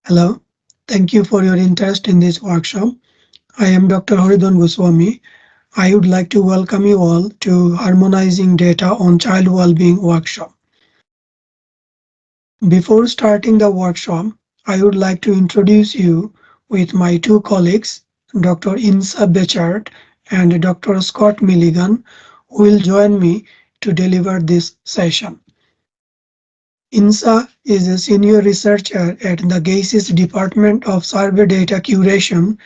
Hello, thank you for your interest in this workshop. I am Dr. Haridhan Goswami. I would like to welcome you all to Harmonizing Data on Child Wellbeing workshop. Before starting the workshop, I would like to introduce you with my two colleagues, Dr. Insa Bechert and Dr. Scott Milligan, who will join me to deliver this session. Insa is a senior researcher at the GESIS Department of Survey Data Curation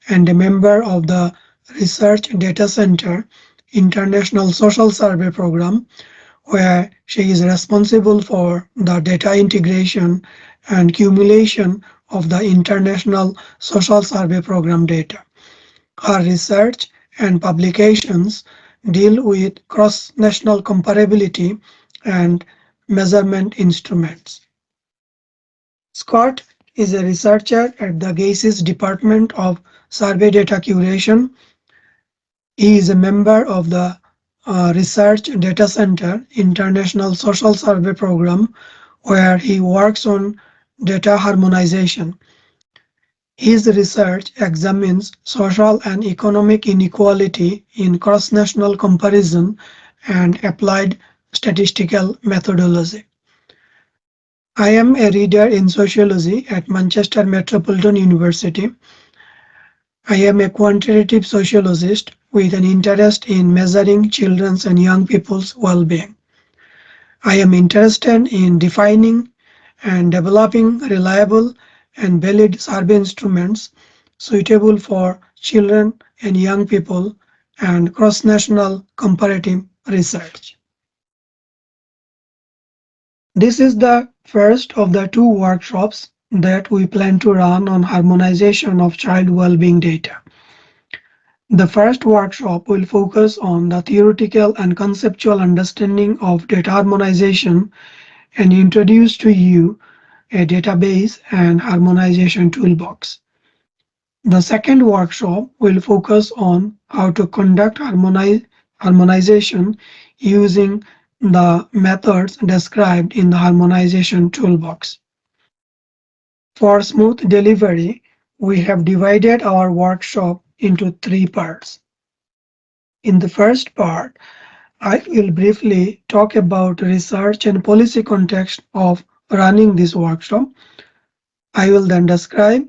and a member of the Research Data Center International Social Survey Program, where she is responsible for the data integration and cumulation of the International Social Survey Program data. Her research and publications deal with cross-national comparability and measurement instruments. Scott is a researcher at the GESIS Department of Survey Data Curation. He is a member of the Research Data Center International Social Survey Program, where he works on data harmonization. His research examines social and economic inequality in cross-national comparison and applied statistical methodology. I am a reader in sociology at Manchester Metropolitan University. I am a quantitative sociologist with an interest in measuring children's and young people's well-being. I am interested in defining and developing reliable and valid survey instruments suitable for children and young people and cross-national comparative research. This is the first of the two workshops that we plan to run on harmonization of child well-being data. The first workshop will focus on the theoretical and conceptual understanding of data harmonization and introduce to you a database and harmonization toolbox. The second workshop will focus on how to conduct harmonization using the methods described in the harmonization toolbox. For smooth delivery, we have divided our workshop into three parts. In the first part, I will briefly talk about research and policy context of running this workshop. I will then describe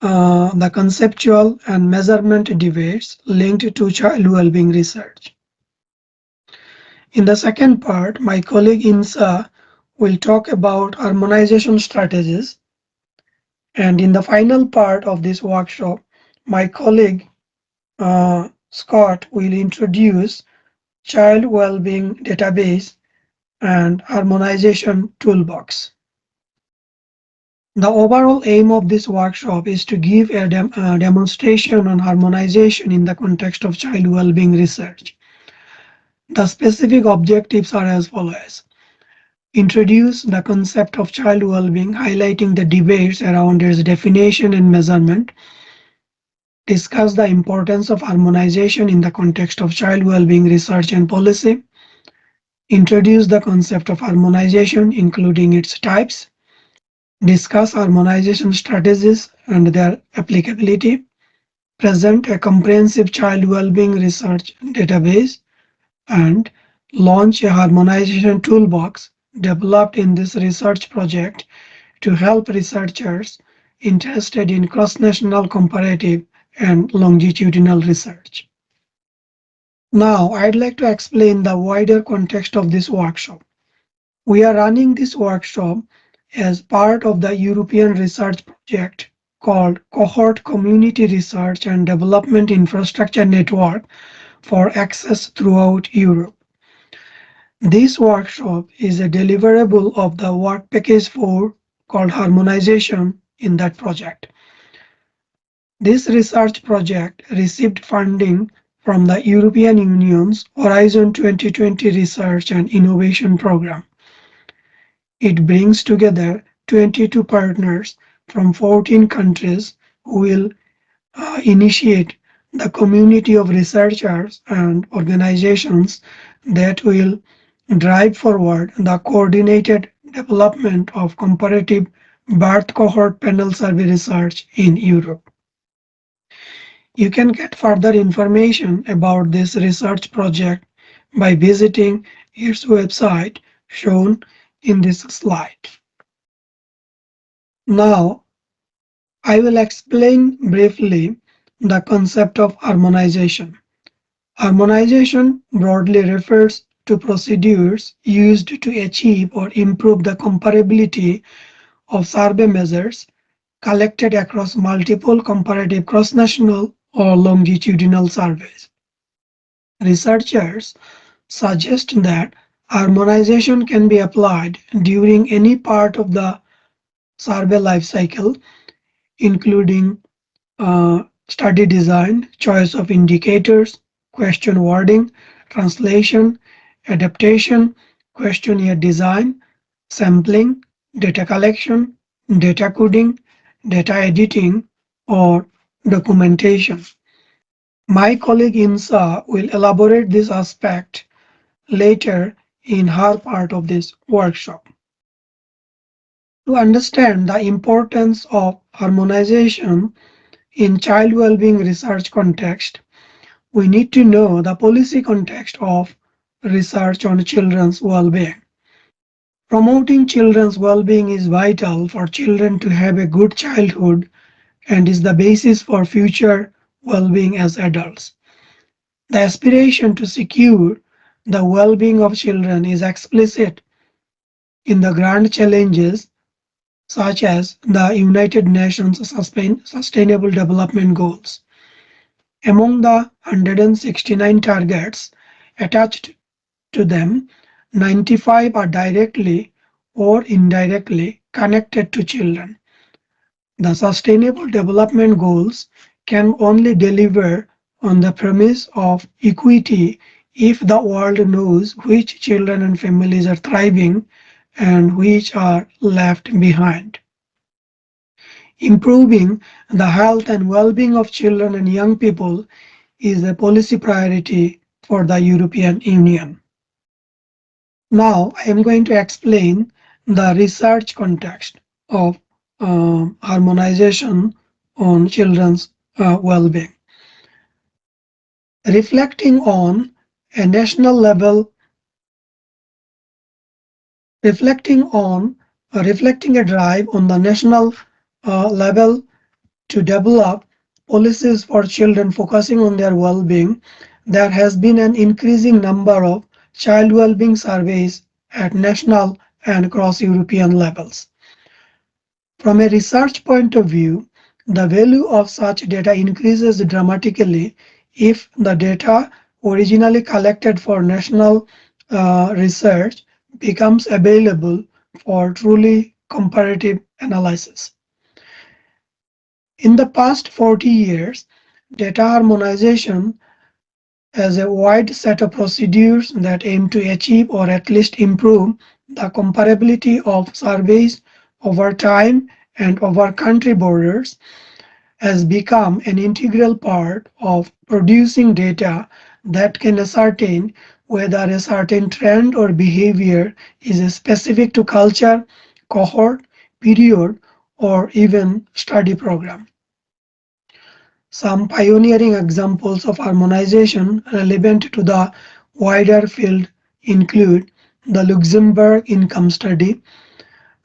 the conceptual and measurement debates linked to child well-being research. In the second part, my colleague Insa will talk about harmonization strategies. And in the final part of this workshop, my colleague Scott will introduce child well-being database and harmonization toolbox. The overall aim of this workshop is to give a demonstration on harmonization in the context of child well-being research. The specific objectives are as follows. Introduce the concept of child well-being, highlighting the debates around its definition and measurement. Discuss the importance of harmonization in the context of child well-being research and policy. Introduce the concept of harmonization, including its types. Discuss harmonization strategies and their applicability. Present a comprehensive child well-being research database, and launch a harmonization toolbox developed in this research project to help researchers interested in cross-national comparative and longitudinal research. Now, I'd like to explain the wider context of this workshop. We are running this workshop as part of the European research project called Cohort Community Research and Development Infrastructure Network for Access Throughout Europe. This workshop is a deliverable of the work package 4 called Harmonization in that project. This research project received funding from the European Union's Horizon 2020 Research and Innovation Program. It brings together 22 partners from 14 countries who will initiate the community of researchers and organizations that will drive forward the coordinated development of comparative birth cohort panel survey research in Europe. You can get further information about this research project by visiting its website shown in this slide. Now, I will explain briefly the concept of harmonization. Harmonization broadly refers to procedures used to achieve or improve the comparability of survey measures collected across multiple comparative cross-national or longitudinal surveys. Researchers suggest that harmonization can be applied during any part of the survey life cycle, including study design, choice of indicators, question wording, translation, adaptation, questionnaire design, sampling, data collection, data coding, data editing, or documentation. My colleague Insa will elaborate this aspect later in her part of this workshop. To understand the importance of harmonization in child well-being research context, we need to know the policy context of research on children's well-being. Promoting children's well-being is vital for children to have a good childhood and is the basis for future well-being as adults. The aspiration to secure the well-being of children is explicit in the grand challenges such as the United Nations Sustainable Development Goals. Among the 169 targets attached to them, 95 are directly or indirectly connected to children. The Sustainable Development Goals can only deliver on the premise of equity if the world knows which children and families are thriving and which are left behind. Improving the health and well-being of children and young people is a policy priority for the European Union. Now, I am going to explain the research context of harmonization on children's well-being. Reflecting on a national level, reflecting a drive on the national level to develop policies for children focusing on their well-being, there has been an increasing number of child well-being surveys at national and cross-European levels. From a research point of view, the value of such data increases dramatically if the data originally collected for national research becomes available for truly comparative analysis. In the past 40 years, data harmonization has a wide set of procedures that aim to achieve or at least improve the comparability of surveys over time and over country borders has become an integral part of producing data that can ascertain whether a certain trend or behavior is specific to culture, cohort, period, or even study program. Some pioneering examples of harmonization relevant to the wider field include the Luxembourg Income Study,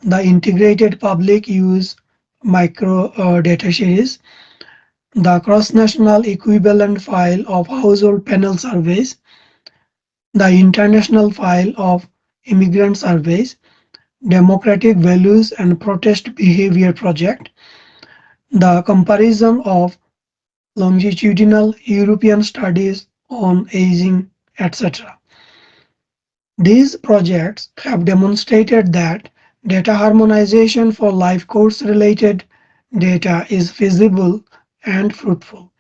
the Integrated Public Use Micro Data Series, the Cross-National Equivalent File of Household Panel Surveys, the International File of Immigrant Surveys, Democratic Values and Protest Behavior Project, the comparison of longitudinal European studies on aging, etc. These projects have demonstrated that data harmonization for life course-related data is feasible and fruitful.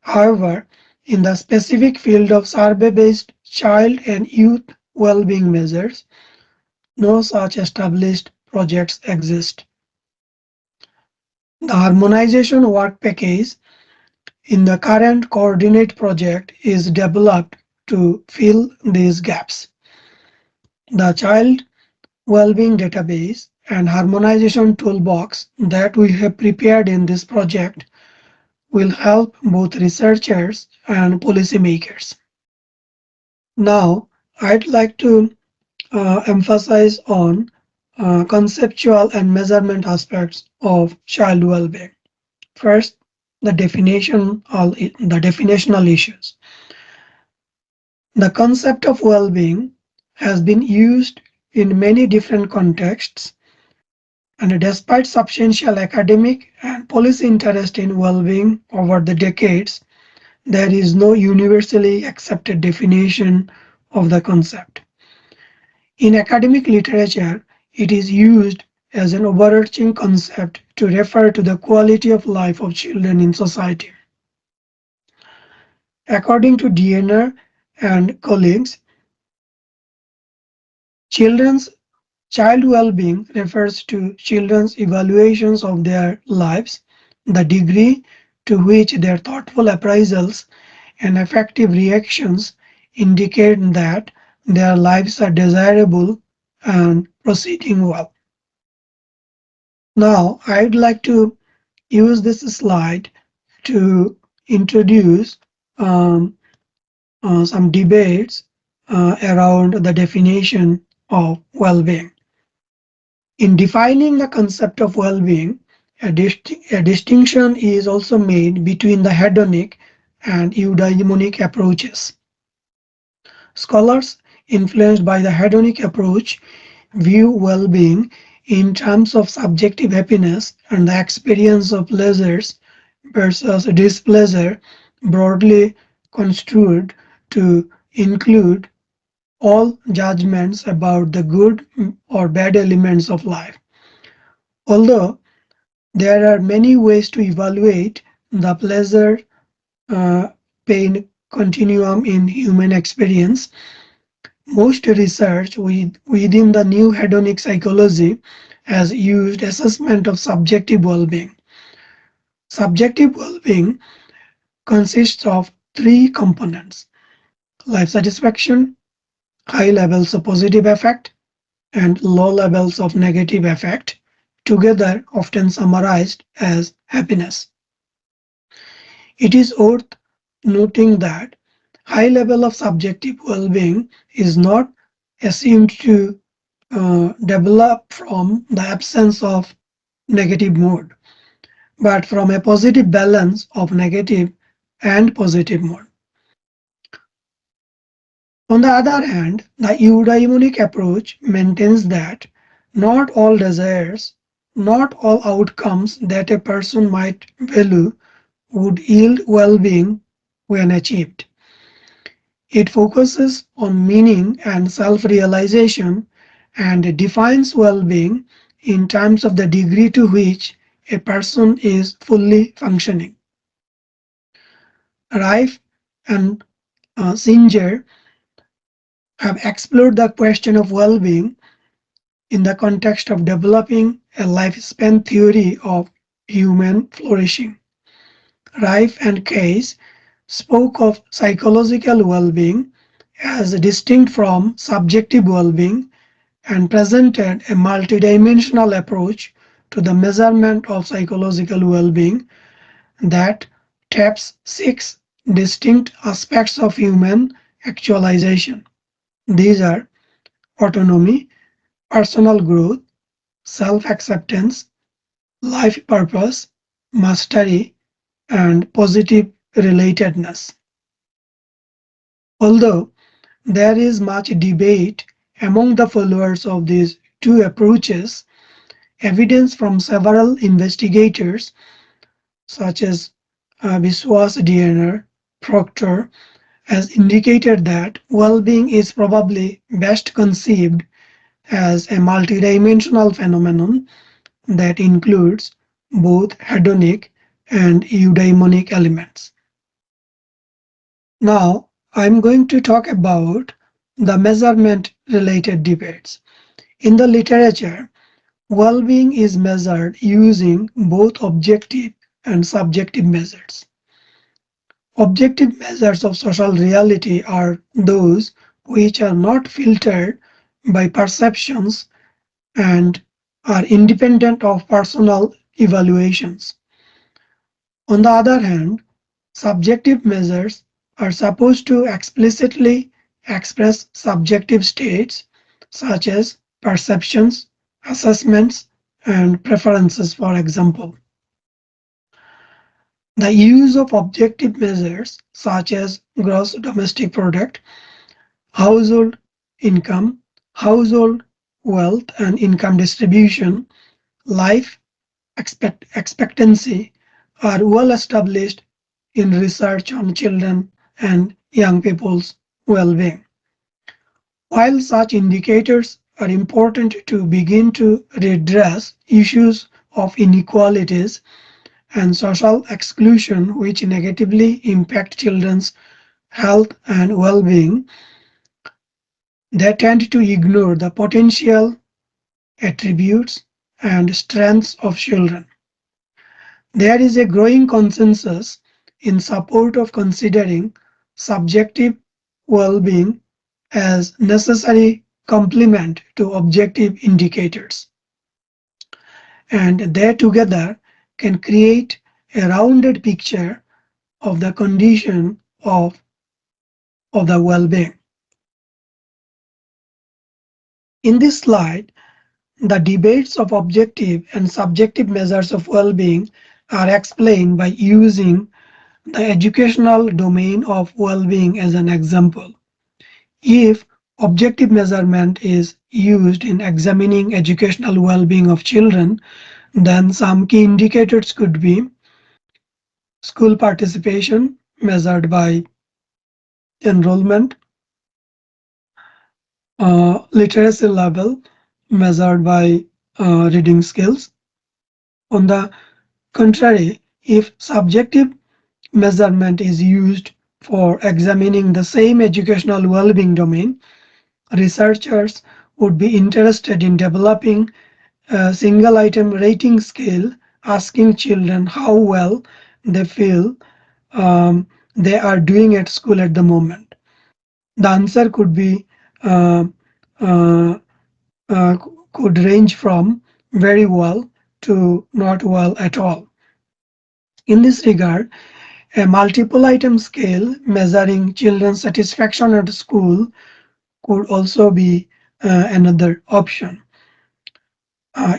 However, in the specific field of survey-based child and youth well-being measures, no such established projects exist. The Harmonization Work Package in the current Coordinate project is developed to fill these gaps. The Child Wellbeing Database and Harmonization Toolbox that we have prepared in this project will help both researchers and policymakers. Now, I'd like to emphasize on conceptual and measurement aspects of child well-being. First, the definitional issues. The concept of well-being has been used in many different contexts, and despite substantial academic and policy interest in well-being over the decades, there is no universally accepted definition of the concept. In academic literature, it is used as an overarching concept to refer to the quality of life of children in society. According to Diener and colleagues, children's child well-being refers to children's evaluations of their lives, the degree to which their thoughtful appraisals and effective reactions indicate that their lives are desirable and proceeding well. Now, I'd like to use this slide to introduce some debates around the definition of well-being. In defining the concept of well-being, a distinction is also made between the hedonic and eudaimonic approaches. Scholars influenced by the hedonic approach view well-being in terms of subjective happiness and the experience of pleasures versus displeasure, broadly construed to include all judgments about the good or bad elements of life. Although there are many ways to evaluate the pleasure pain continuum in human experience, most research within the new hedonic psychology has used assessment of subjective well-being. Subjective well-being consists of three components: life satisfaction, high levels of positive affect, and low levels of negative affect, together often summarized as happiness. It is worth noting that high level of subjective well-being is not assumed to develop from the absence of negative mood, but from a positive balance of negative and positive mood. On the other hand, the eudaimonic approach maintains that not all desires, not all outcomes that a person might value would yield well-being when achieved. It focuses on meaning and self-realization and defines well-being in terms of the degree to which a person is fully functioning. Rife and Singer have explored the question of well-being in the context of developing a lifespan theory of human flourishing. Rife and Case spoke of psychological well-being as distinct from subjective well-being and presented a multidimensional approach to the measurement of psychological well-being that taps six distinct aspects of human actualization. These are autonomy, personal growth, self-acceptance, life purpose, mastery, and positive relatedness. Although there is much debate among the followers of these two approaches, evidence from several investigators such as Biswas Diener, Proctor, has indicated that well-being is probably best conceived as a multidimensional phenomenon that includes both hedonic and eudaimonic elements. Now, I'm going to talk about the measurement-related debates. In the literature, well-being is measured using both objective and subjective measures. Objective measures of social reality are those which are not filtered by perceptions and are independent of personal evaluations. On the other hand, subjective measures are supposed to explicitly express subjective states such as perceptions, assessments, and preferences, for example. The use of objective measures such as gross domestic product, household income, household wealth and income distribution, life expectancy are well established in research on children and young people's well-being. While such indicators are important to begin to redress issues of inequalities and social exclusion which negatively impact children's health and well-being, they tend to ignore the potential attributes and strengths of children. There is a growing consensus in support of considering subjective well-being as necessary complement to objective indicators, and they together can create a rounded picture of the condition of the well-being. In this slide, the debates of objective and subjective measures of well-being are explained by using the educational domain of well-being as an example. If objective measurement is used in examining educational well-being of children, then some key indicators could be school participation measured by enrollment, literacy level measured by reading skills. On the contrary, if subjective measurement is used for examining the same educational well-being domain, researchers would be interested in developing a single item rating scale asking children how well they feel they are doing at school at the moment. The answer could be uh, uh, uh, could range from very well to not well at all. In this regard, a multiple item scale measuring children's satisfaction at school could also be another option.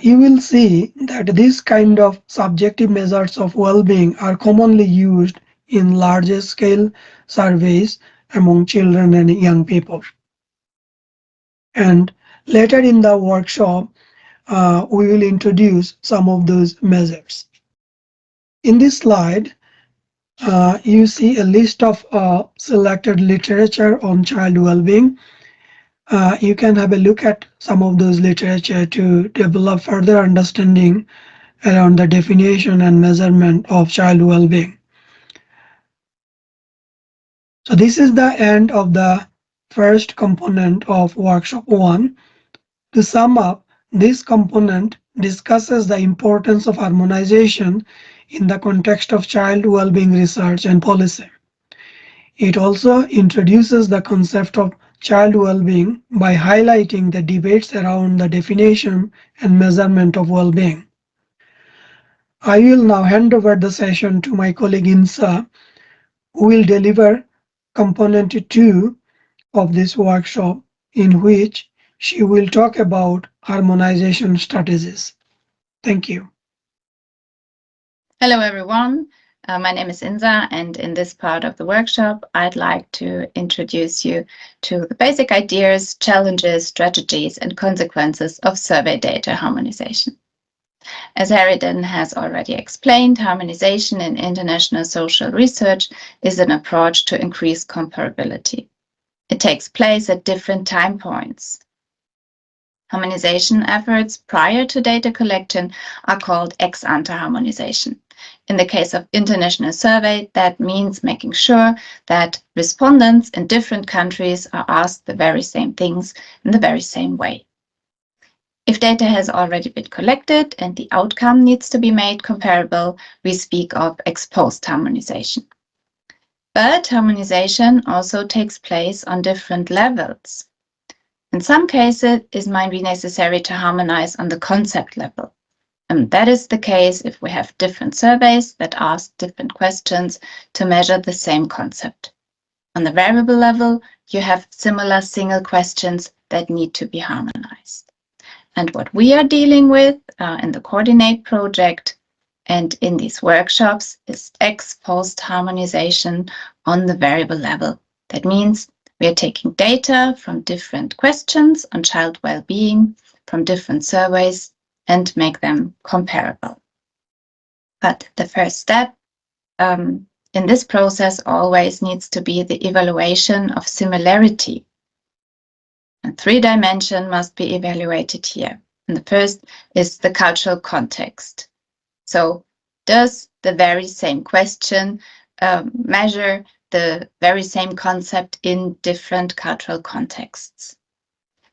You will see that this kind of subjective measures of well-being are commonly used in larger scale surveys among children and young people. And later in the workshop, we will introduce some of those measures. In this slide, you see a list of selected literature on child well-being. You can have a look at some of those literature to develop further understanding around the definition and measurement of child well-being. So this is the end of the first component of workshop 1. To sum up, this component discusses the importance of harmonization in the context of child well-being research and policy. It also introduces the concept of child well-being by highlighting the debates around the definition and measurement of well-being. I will now hand over the session to my colleague Insa, who will deliver component 2 of this workshop, in which she will talk about harmonization strategies. Thank you. Hello, everyone. My name is Insa, and in this part of the workshop, I'd like to introduce you to the basic ideas, challenges, strategies, and consequences of survey data harmonization. As Haridhan has already explained, harmonization in international social research is an approach to increase comparability. It takes place at different time points. Harmonization efforts prior to data collection are called ex-ante harmonization. In the case of international survey, that means making sure that respondents in different countries are asked the very same things in the very same way. If data has already been collected and the outcome needs to be made comparable, we speak of ex-post harmonization. But harmonization also takes place on different levels. In some cases, it might be necessary to harmonize on the concept level. And that is the case if we have different surveys that ask different questions to measure the same concept. On the variable level, you have similar single questions that need to be harmonized. And what we are dealing with in the Coordinate project and in these workshops is ex post harmonization on the variable level. That means we are taking data from different questions on child well-being, from different surveys, and make them comparable. But the first step in this process always needs to be the evaluation of similarity. And 3 dimensions must be evaluated here. And the first is the cultural context. So does the very same question measure the very same concept in different cultural contexts?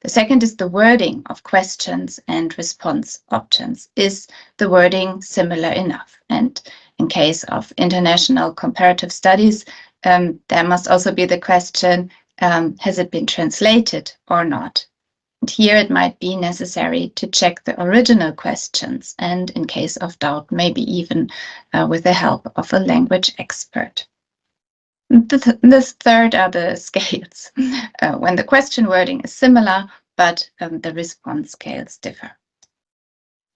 The second is the wording of questions and response options. Is the wording similar enough? And in case of international comparative studies, there must also be the question, has it been translated or not? And here it might be necessary to check the original questions and, in case of doubt, maybe even with the help of a language expert. The third are the scales, when the question wording is similar, but the response scales differ.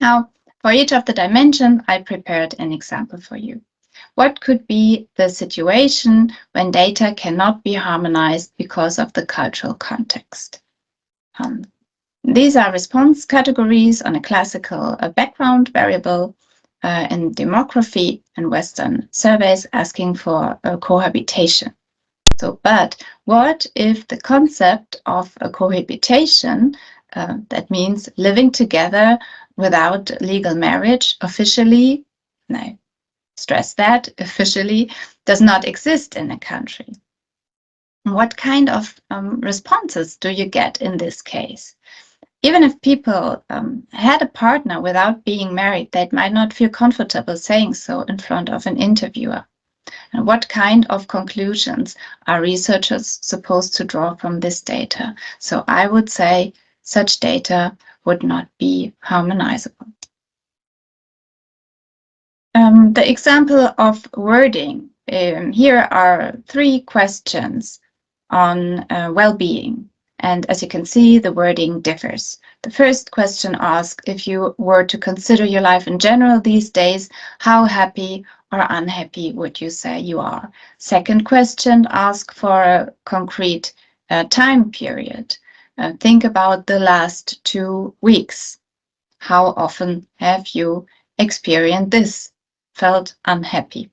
Now, for each of the dimensions, I prepared an example for you. What could be the situation when data cannot be harmonized because of the cultural context? These are response categories on a classical background variable in demography and Western surveys asking for cohabitation. So, but what if the concept of a cohabitation, that means living together without legal marriage officially, no, stress that, officially, does not exist in a country? What kind of responses do you get in this case? Even if people had a partner without being married, they might not feel comfortable saying so in front of an interviewer. And what kind of conclusions are researchers supposed to draw from this data? So I would say such data would not be harmonizable. The example of wording, here are 3 questions on well-being. And as you can see, the wording differs. The first question asks, if you were to consider your life in general these days, how happy or unhappy would you say you are? Second question asks for a concrete time period. Think about the last 2 weeks. How often have you experienced this? Felt unhappy?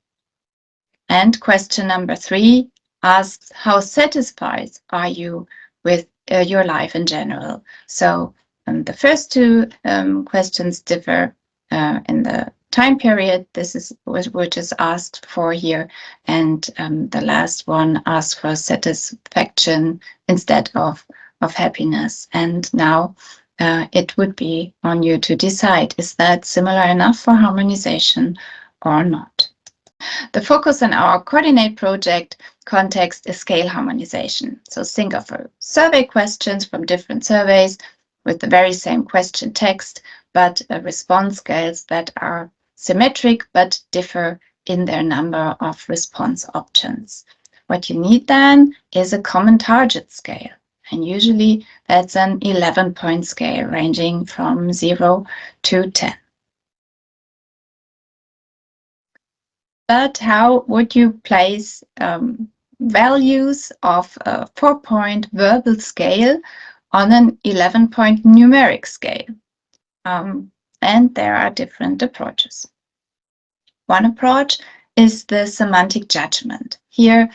And question number 3 asks, how satisfied are you with your life in general? So the first 2 questions differ in the time period. This is which is asked for here, and the last one asks for satisfaction instead of happiness. And now it would be on you to decide, is that similar enough for harmonization or not? The focus on our Coordinate project context is scale harmonization. So think of survey questions from different surveys with the very same question text, but response scales that are symmetric but differ in their number of response options. What you need then is a common target scale. And usually that's an 11-point scale ranging from 0 to 10. But how would you place values of a 4-point verbal scale on an 11-point numeric scale? And there are different approaches. One approach is the semantic judgment. Here,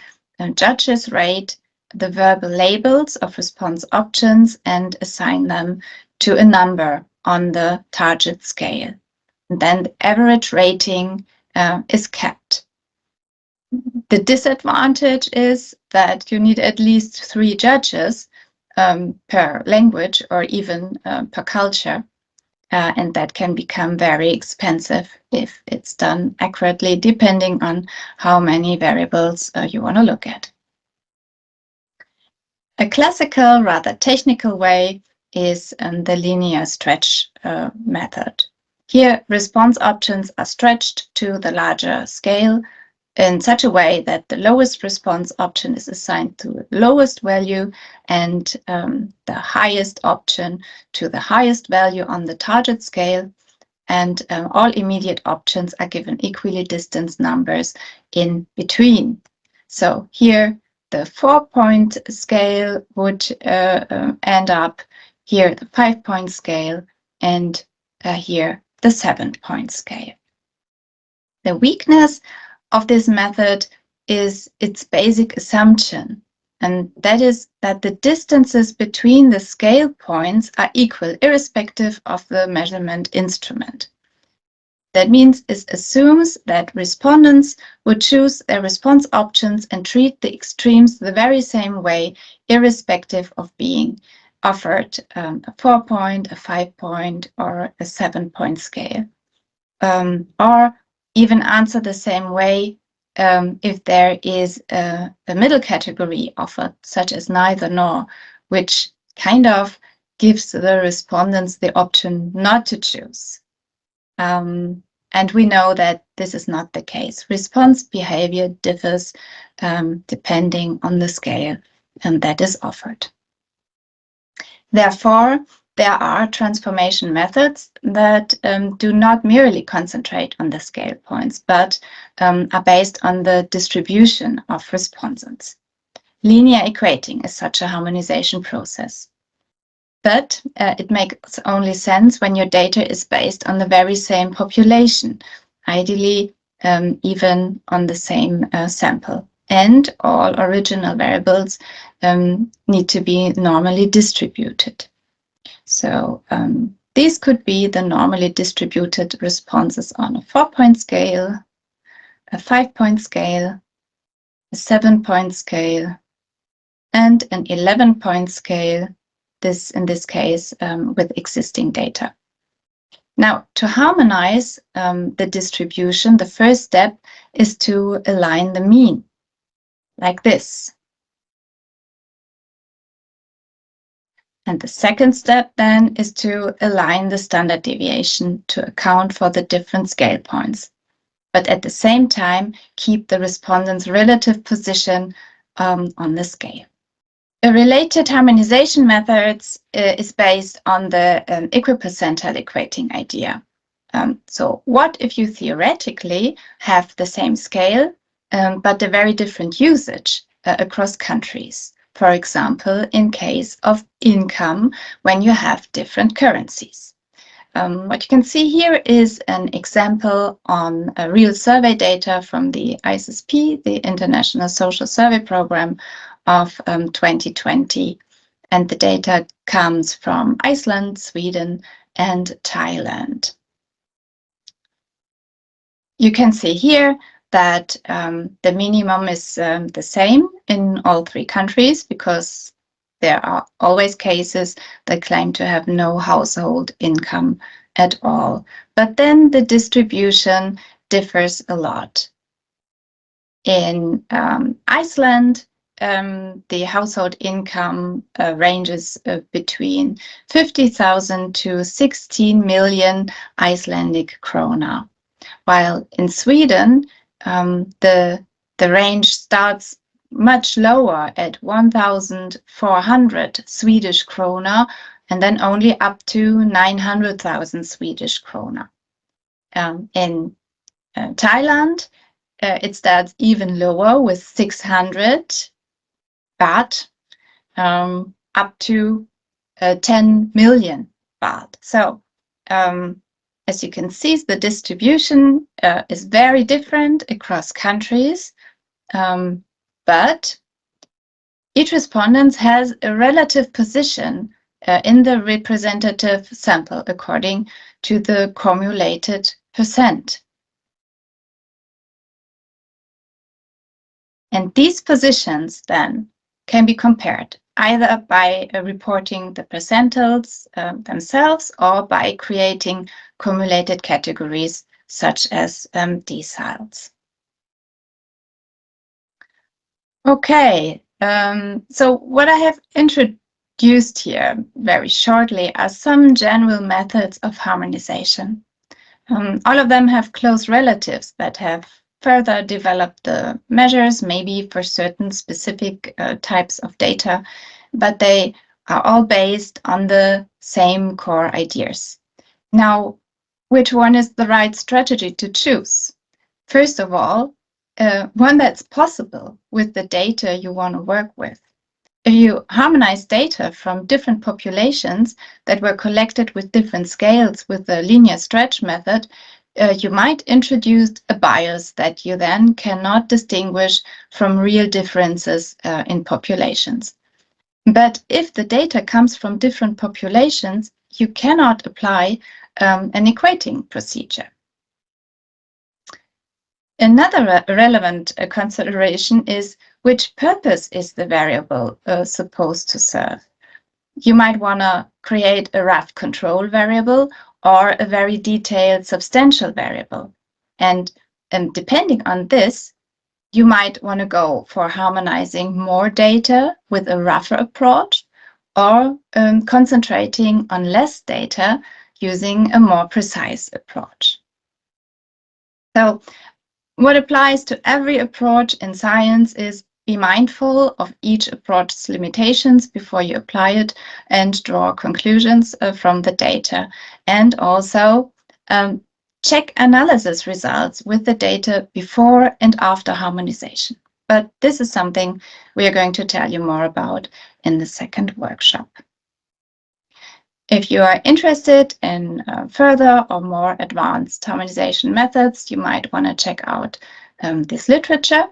judges rate the verbal labels of response options and assign them to a number on the target scale. And then the average rating is kept. The disadvantage is that you need at least 3 judges per language or even per culture, and that can become very expensive if it's done accurately, depending on how many variables you want to look at. A classical, rather technical way is the linear stretch method. Here, response options are stretched to the larger scale in such a way that the lowest response option is assigned to the lowest value and the highest option to the highest value on the target scale. And all immediate options are given equally distanced numbers in between. So here, the 4-point scale would end up, here the 5-point scale, and here the 7-point scale. The weakness of this method is its basic assumption, and that is that the distances between the scale points are equal, irrespective of the measurement instrument. That means it assumes that respondents would choose their response options and treat the extremes the very same way, irrespective of being offered a 4-point, a 5-point, or a 7-point scale, or even answer the same way if there is a middle category offered, such as neither nor, which kind of gives the respondents the option not to choose. And we know that this is not the case. Response behavior differs depending on the scale that is offered. Therefore, there are transformation methods that do not merely concentrate on the scale points, but are based on the distribution of responses. Linear equating is such a harmonization process. But it makes only sense when your data is based on the very same population, ideally even on the same sample. And all original variables need to be normally distributed. So these could be the normally distributed responses on a 4-point scale, a 5-point scale, a 7-point scale, and an 11-point scale, in this case with existing data. Now, to harmonize the distribution, the first step is to align the mean, like this. And the second step then is to align the standard deviation to account for the different scale points, but at the same time keep the respondent's relative position on the scale. A related harmonization method is based on the equipercentile equating idea. So what if you theoretically have the same scale, but a very different usage across countries? For example, in case of income, when you have different currencies. What you can see here is an example on real survey data from the ISSP, the International Social Survey Program of 2020. And the data comes from Iceland, Sweden, and Thailand. You can see here that the minimum is the same in all 3 countries, because there are always cases that claim to have no household income at all. But then the distribution differs a lot. In Iceland, the household income ranges between 50,000 to 16 million Icelandic krona, while in Sweden, the range starts much lower at 1,400 Swedish krona, and then only up to 900,000 Swedish krona. In Thailand, it starts even lower with 600 baht up to 10 million baht. So as you can see, the distribution is very different across countries, but each respondent has a relative position in the representative sample according to the cumulated percent. And these positions then can be compared either by reporting the percentiles themselves or by creating cumulated categories such as deciles. Okay, So what I have introduced here very shortly are some general methods of harmonization. All of them have close relatives that have further developed the measures, maybe for certain specific types of data, but they are all based on the same core ideas. Now, which one is the right strategy to choose? First of all, one that's possible with the data you want to work with. If you harmonize data from different populations that were collected with different scales with the linear stretch method, you might introduce a bias that you then cannot distinguish from real differences in populations. But if the data comes from different populations, you cannot apply an equating procedure. Another relevant consideration is which purpose is the variable supposed to serve. You might want to create a rough control variable or a very detailed substantial variable. And depending on this, you might want to go for harmonizing more data with a rougher approach or concentrating on less data using a more precise approach. So what applies to every approach in science is be mindful of each approach's limitations before you apply it and draw conclusions from the data. And also check analysis results with the data before and after harmonization. But this is something we are going to tell you more about in the second workshop. If you are interested in further or more advanced harmonization methods, you might want to check out this literature.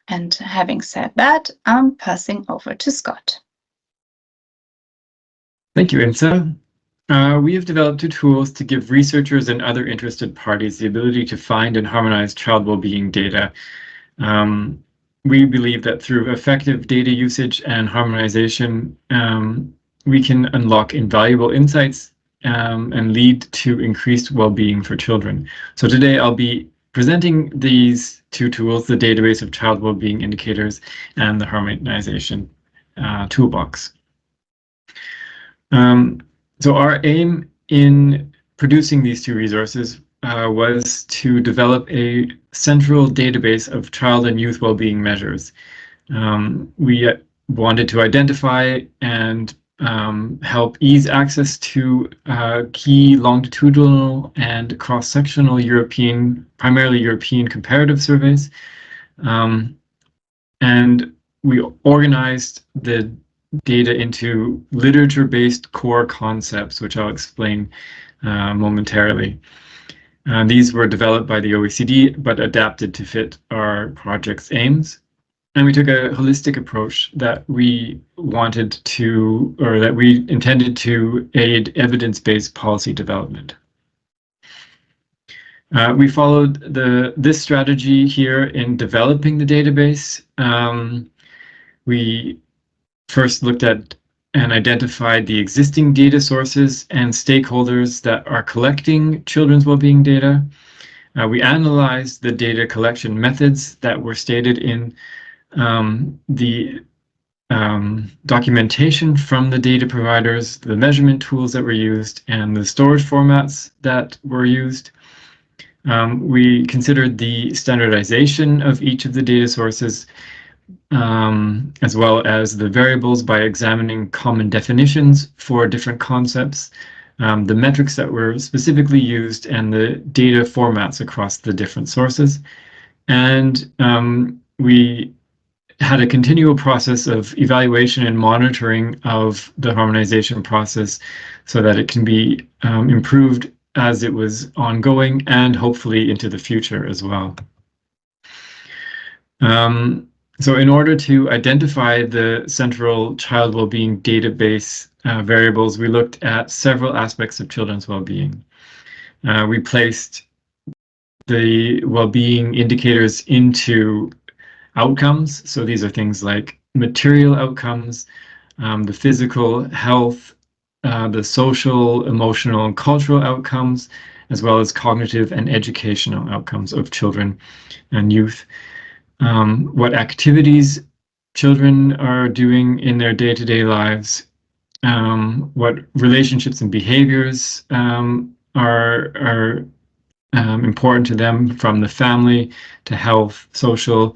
And having said that, I'm passing over to Scott. Thank you, Insa. We have developed two tools to give researchers and other interested parties the ability to find and harmonize child well-being data. We believe that through effective data usage and harmonization, we can unlock invaluable insights and lead to increased well-being for children. So today I'll be presenting these two tools, the Database of Child Well-being Indicators and the Harmonization Toolbox. So our aim in producing these two resources was to develop a central database of child and youth well-being measures. We wanted to identify and help ease access to key longitudinal and cross-sectional primarily European comparative surveys. And we organized the data into literature-based core concepts, which I'll explain momentarily. These were developed by the OECD, but adapted to fit our project's aims. And we took a holistic approach that we wanted to, or that we intended to aid evidence-based policy development. We followed this strategy here in developing the database. We first looked at and identified the existing data sources and stakeholders that are collecting children's well-being data. We analyzed the data collection methods that were stated in the documentation from the data providers, the measurement tools that were used, and the storage formats that were used. We considered the standardization of each of the data sources, as well as the variables by examining common definitions for different concepts, the metrics that were specifically used, and the data formats across the different sources. And we had a continual process of evaluation and monitoring of the harmonization process so that it can be improved as it was ongoing and hopefully into the future as well. So in order to identify the central child well-being database variables, we looked at several aspects of children's well-being. We placed the well-being indicators into outcomes. So these are things like material outcomes, the physical health, the social, emotional, and cultural outcomes, as well as cognitive and educational outcomes of children and youth. What activities children are doing in their day-to-day lives, what relationships and behaviors are important to them, from the family to health, social,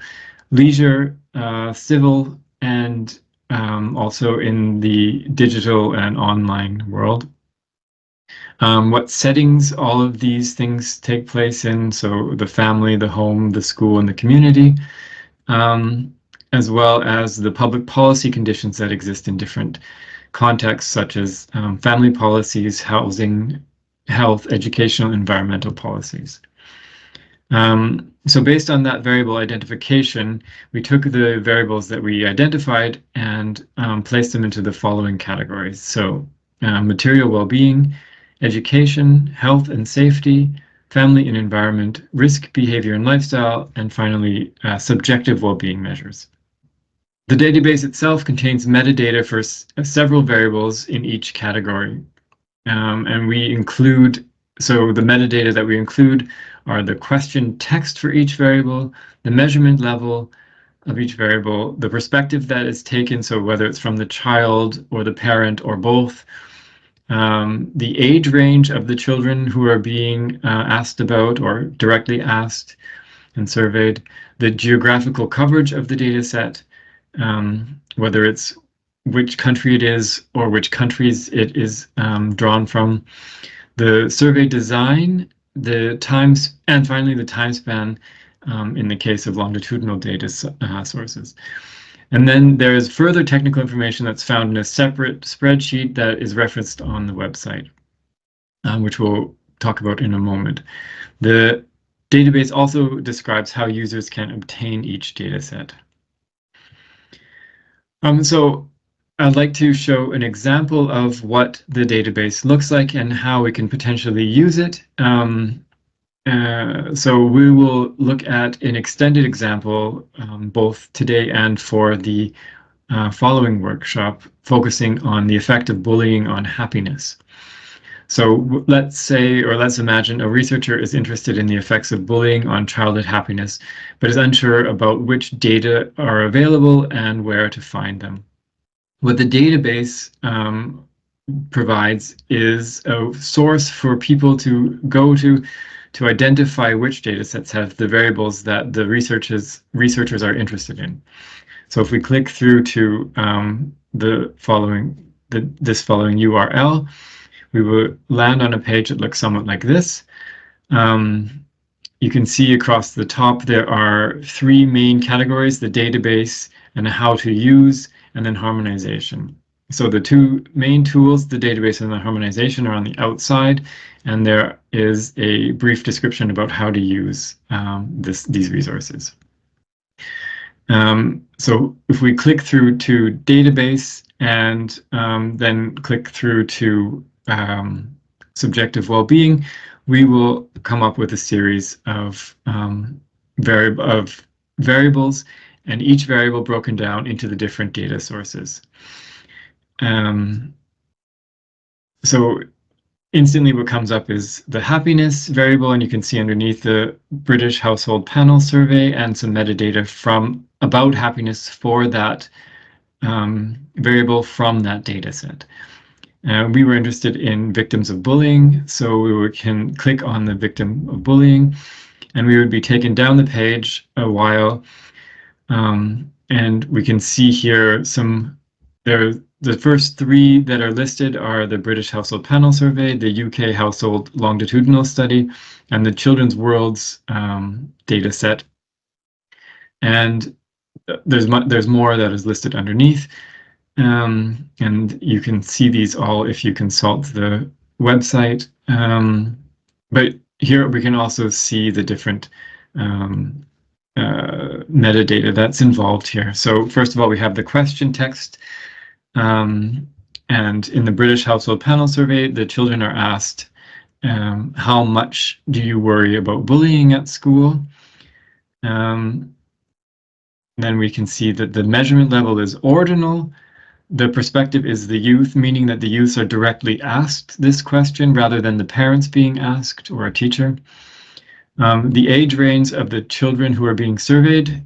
leisure, civil, and also in the digital and online world. What settings all of these things take place in, so the family, the home, the school, and the community, as well as the public policy conditions that exist in different contexts, such as family policies, housing, health, educational, environmental policies. So based on that variable identification, we took the variables that we identified and placed them into the following categories. So material well-being, education, health and safety, family and environment, risk, behavior and lifestyle, and finally, subjective well-being measures. The database itself contains metadata for several variables in each category. And we include, so the metadata that we include are the question text for each variable, the measurement level of each variable, the perspective that is taken, so whether it's from the child or the parent or both, the age range of the children who are being asked about or directly asked and surveyed, the geographical coverage of the data set, whether it's which country it is or which countries it is drawn from, the survey design, the times, and finally the time span in the case of longitudinal data sources. And then there is further technical information that's found in a separate spreadsheet that is referenced on the website, which we'll talk about in a moment. The database also describes how users can obtain each data set. So I'd like to show an example of what the database looks like and how we can potentially use it. So we will look at an extended example both today and for the following workshop, focusing on the effect of bullying on happiness. So let's say, or let's imagine, a researcher is interested in the effects of bullying on childhood happiness, but is unsure about which data are available and where to find them. What the database provides is a source for people to go to identify which data sets have the variables that the researchers are interested in. So if we click through to this following URL, we will land on a page that looks somewhat like this. You can see across the top there are three main categories: the database and how to use, and then harmonization. So the two main tools, the database and the harmonization, are on the outside, and there is a brief description about how to use these resources. So if we click through to database and then click through to subjective well-being, we will come up with a series of variables, and each variable broken down into the different data sources. So instantly what comes up is the happiness variable, and you can see underneath the British Household Panel Survey and some metadata about happiness for that variable from that data set. We were interested in victims of bullying, so we can click on the victim of bullying, and we would be taken down the page a while, and we can see here the first three that are listed are the British Household Panel Survey, the UK Household Longitudinal Study, and the Children's Worlds data set. And there's more that is listed underneath. And you can see these all if you consult the website. But here we can also see the different metadata that's involved here. So first of all, we have the question text. And in the British Household Panel Survey, the children are asked, how much do you worry about bullying at school? Then we can see that the measurement level is ordinal. The perspective is the youth, meaning that the youths are directly asked this question rather than the parents being asked or a teacher. The age range of the children who are being surveyed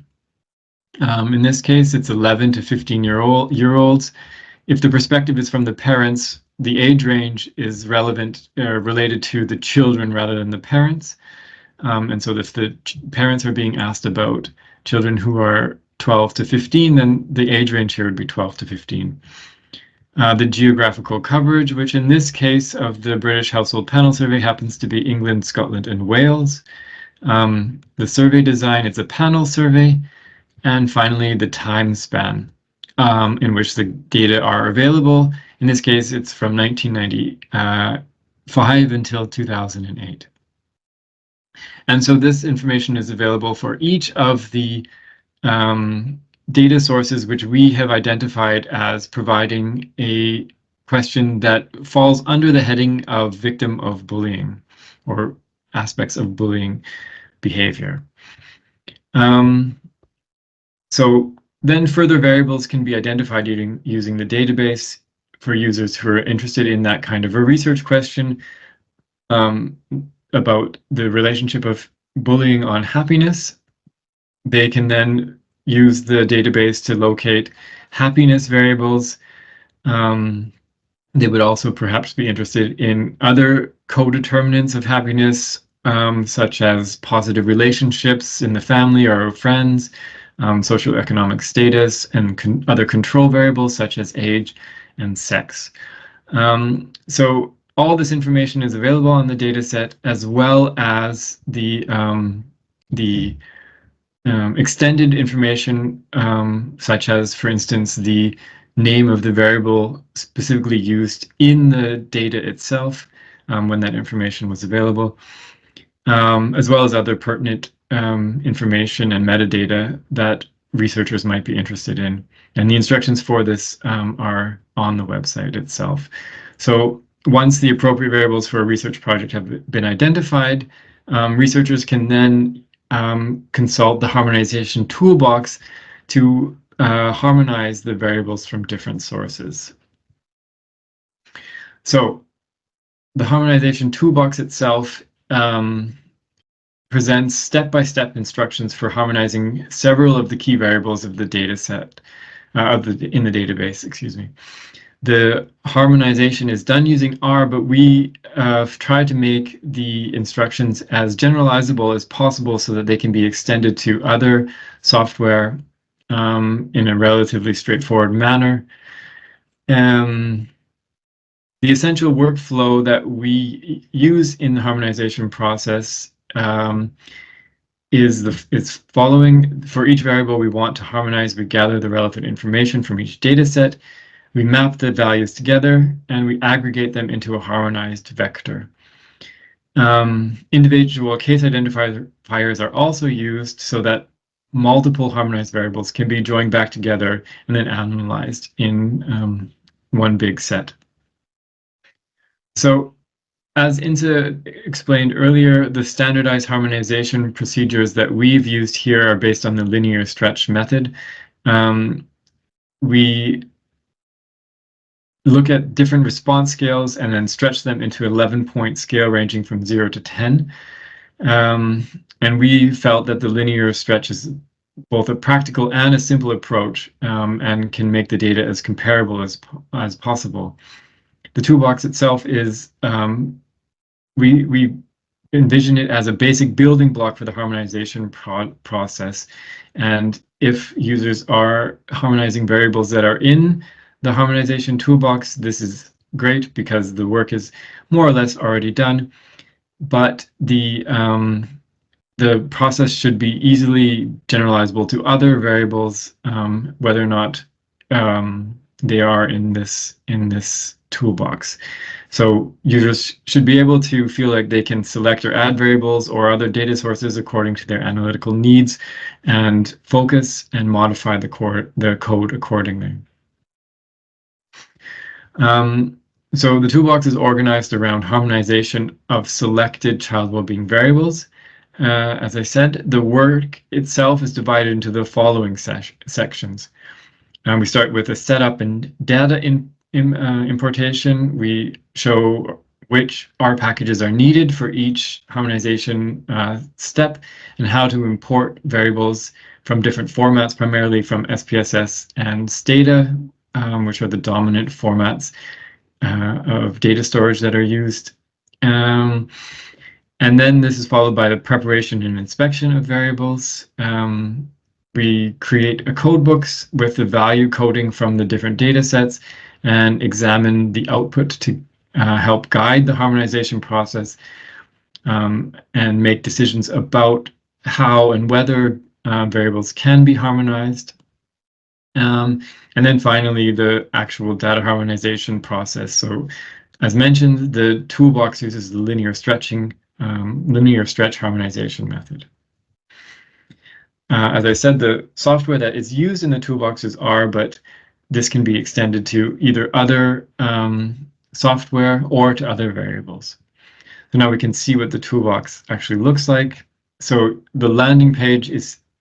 In this case, it's 11 to 15-year-olds. If the perspective is from the parents, the age range is related to the children rather than the parents. And so if the parents are being asked about children who are 12 to 15, then the age range here would be 12 to 15. The geographical coverage, which in this case of the British Household Panel Survey happens to be England, Scotland, and Wales. The survey design, it's a panel survey. And finally, the time span in which the data are available. In this case, it's from 1995 until 2008. And so this information is available for each of the data sources which we have identified as providing a question that falls under the heading of victim of bullying or aspects of bullying behavior. So then further variables can be identified using the database for users who are interested in that kind of a research question about the relationship of bullying on happiness. They can then use the database to locate happiness variables. They would also perhaps be interested in other co-determinants of happiness, such as positive relationships in the family or friends, socioeconomic status, and other control variables such as age and sex. So all this information is available on the data set, as well as the extended information, such as, for instance, the name of the variable specifically used in the data itself when that information was available, as well as other pertinent information and metadata that researchers might be interested in. And the instructions for this are on the website itself. So once the appropriate variables for a research project have been identified, researchers can then consult the Harmonization Toolbox to harmonize the variables from different sources. So the Harmonization Toolbox itself presents step-by-step instructions for harmonizing several of the key variables of the data set, in the database, excuse me. The harmonization is done using R, but we tried to make the instructions as generalizable as possible so that they can be extended to other software in a relatively straightforward manner. The essential workflow that we use in the harmonization process is following. For each variable we want to harmonize, we gather the relevant information from each data set. We map the values together and we aggregate them into a harmonized vector. Individual case identifiers are also used so that multiple harmonized variables can be joined back together and then analyzed in one big set. So, as Insa explained earlier, the standardized harmonization procedures that we've used here are based on the linear stretch method. We look at different response scales and then stretch them into an 11-point scale ranging from 0 to 10. And we felt that the linear stretch is both a practical and a simple approach and can make the data as comparable as possible. The toolbox itself is, we envision it as a basic building block for the harmonization process. And if users are harmonizing variables that are in the harmonization toolbox, this is great because the work is more or less already done. But the process should be easily generalizable to other variables, whether or not they are in this toolbox. So users should be able to feel like they can select or add variables or other data sources according to their analytical needs and focus and modify the code accordingly. So the toolbox is organized around harmonization of selected child well-being variables. As I said, the work itself is divided into the following sections. We start with a setup and data importation. We show which R packages are needed for each harmonization step and how to import variables from different formats, primarily from SPSS and Stata, which are the dominant formats of data storage that are used. And then this is followed by the preparation and inspection of variables. We create a code books with the value coding from the different data sets and examine the output to help guide the harmonization process and make decisions about how and whether variables can be harmonized. And then finally, the actual data harmonization process. So as mentioned, the toolbox uses the linear stretch harmonization method. As I said, the software that is used in the toolbox is R, but this can be extended to either other software or to other variables. So now we can see what the toolbox actually looks like. So the landing page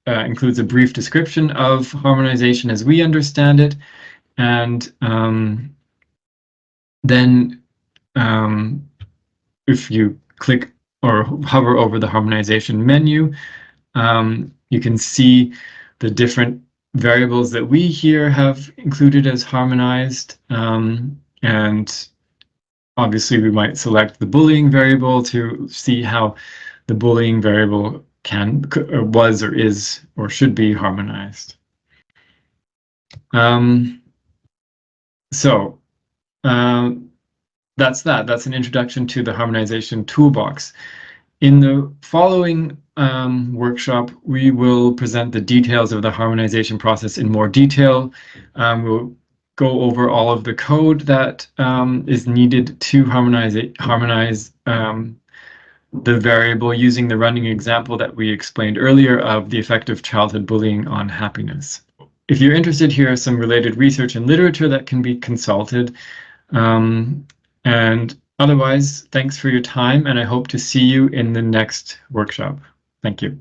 includes a brief description of harmonization as we understand it, and then if you click or hover over the harmonization menu, you can see the different variables that we here have included as harmonized, and obviously we might select the bullying variable to see how the bullying variable was or is or should be harmonized. That's an introduction to the harmonization toolbox. In the following workshop, we will present the details of the harmonization process in more detail. We'll go over all of the code that is needed to harmonize the variable using the running example that we explained earlier of the effect of childhood bullying on happiness. If you're interested, here is some related research and literature that can be consulted. And otherwise, thanks for your time, and I hope to see you in the next workshop. Thank you.